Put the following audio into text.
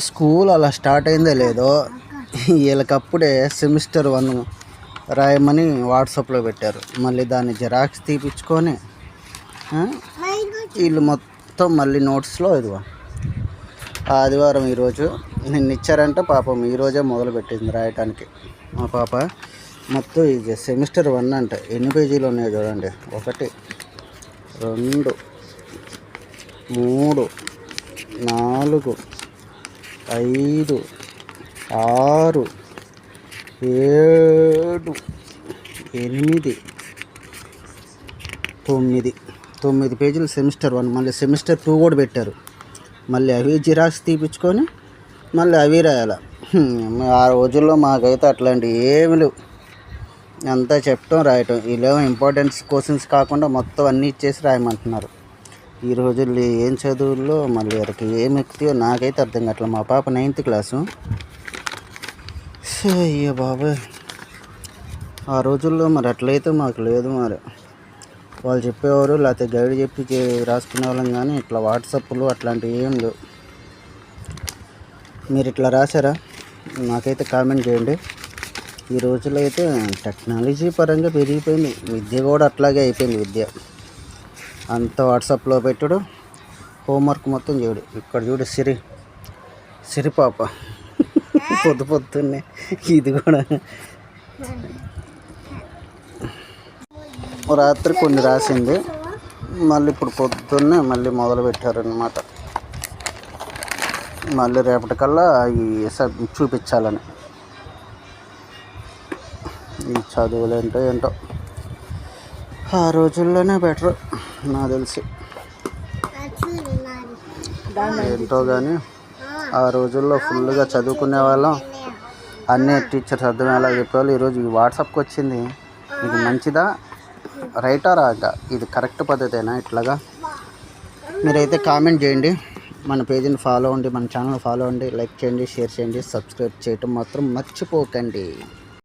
School అలా start అయిందో లేదో వీళ్ళకప్పుడే సెమిస్టర్ 1 రాయమని వాట్సాప్లో పెట్టారు. మళ్ళీ దాన్ని జిరాక్స్ తీపించుకొని వీళ్ళు మొత్తం మళ్ళీ నోట్స్లో ఇదిగో ఆదివారం ఈరోజు నిన్న ఇచ్చారంటే పాపం ఈరోజే మొదలుపెట్టింది రాయటానికి మా పాప. మొత్తం ఇది సెమిస్టర్ 1 అంటే ఎన్ని పేజీలు ఉన్నాయో చూడండి. 1 2 3 4 5 6 7 8 9 పేజీలు సెమిస్టర్ 1. మళ్ళీ సెమిస్టర్ 2 కూడా పెట్టారు. మళ్ళీ అవి జిరాక్స్ తీపించుకొని మళ్ళీ అవి రాయాలి. ఆ రోజుల్లో మాకైతే అట్లాంటివి ఏమి లేవు. అంతా చెప్పటం రాయటం. వీళ్ళేమో ఇంపార్టెన్స్ క్వశ్చన్స్ కాకుండా మొత్తం అన్నీ ఇచ్చేసి రాయమంటున్నారు. ఈ రోజుల్లో ఏం చదువుల్లో మళ్ళీ వారికి ఏం ఎక్కుతాయో నాకైతే అర్థం కావట్లేదు. మా పాప 9th క్లాసు. అయ్యో బాబాయ్, ఆ రోజుల్లో మరి అట్లయితే మాకు లేదు. మరి వాళ్ళు చెప్పేవారు లేకపోతే గైడ్ చెప్పి రాసుకునే వాళ్ళం, కానీ ఇట్లా వాట్సాప్లు అట్లాంటివి ఏం లేవు. మీరు ఇట్లా రాశారా? నాకైతే కామెంట్ చేయండి. ఈ రోజుల్లో అయితే టెక్నాలజీ పరంగా పెరిగిపోయింది. విద్య కూడా అట్లాగే అయిపోయింది. విద్య అంతా వాట్సాప్లో పెట్టుడు, హోంవర్క్ మొత్తం చేయడు. ఇక్కడ చూడు సిరి పాప పొద్దున్నే ఇది కూడా రాత్రి కొన్ని రాసింది. మళ్ళీ ఇప్పుడు పొద్దున్నే మళ్ళీ మొదలు పెట్టారనమాట. మళ్ళీ రేపటికల్లా ఈ చూపించాలని. ఈ చదువులు ఏంటో ఆ రోజుల్లోనే బెటర్ నాకు తెలిసి. ఏంటో కానీ ఆ రోజుల్లో ఫుల్గా చదువుకునే వాళ్ళం. అన్నీ టీచర్స్ అర్థమయ్యేలా చెప్పేవాళ్ళు. ఈరోజు ఈ వాట్సాప్కి వచ్చింది. ఇది మంచిదా, రైటా, రాగా? ఇది కరెక్ట్ పద్ధతేనా? ఇట్లాగా మీరైతే కామెంట్ చేయండి. మన పేజీని ఫాలో అవ్వండి, మన ఛానల్ ఫాలో అవ్వండి, లైక్ చేయండి, షేర్ చేయండి, సబ్స్క్రైబ్ చేయటం మాత్రం మర్చిపోకండి.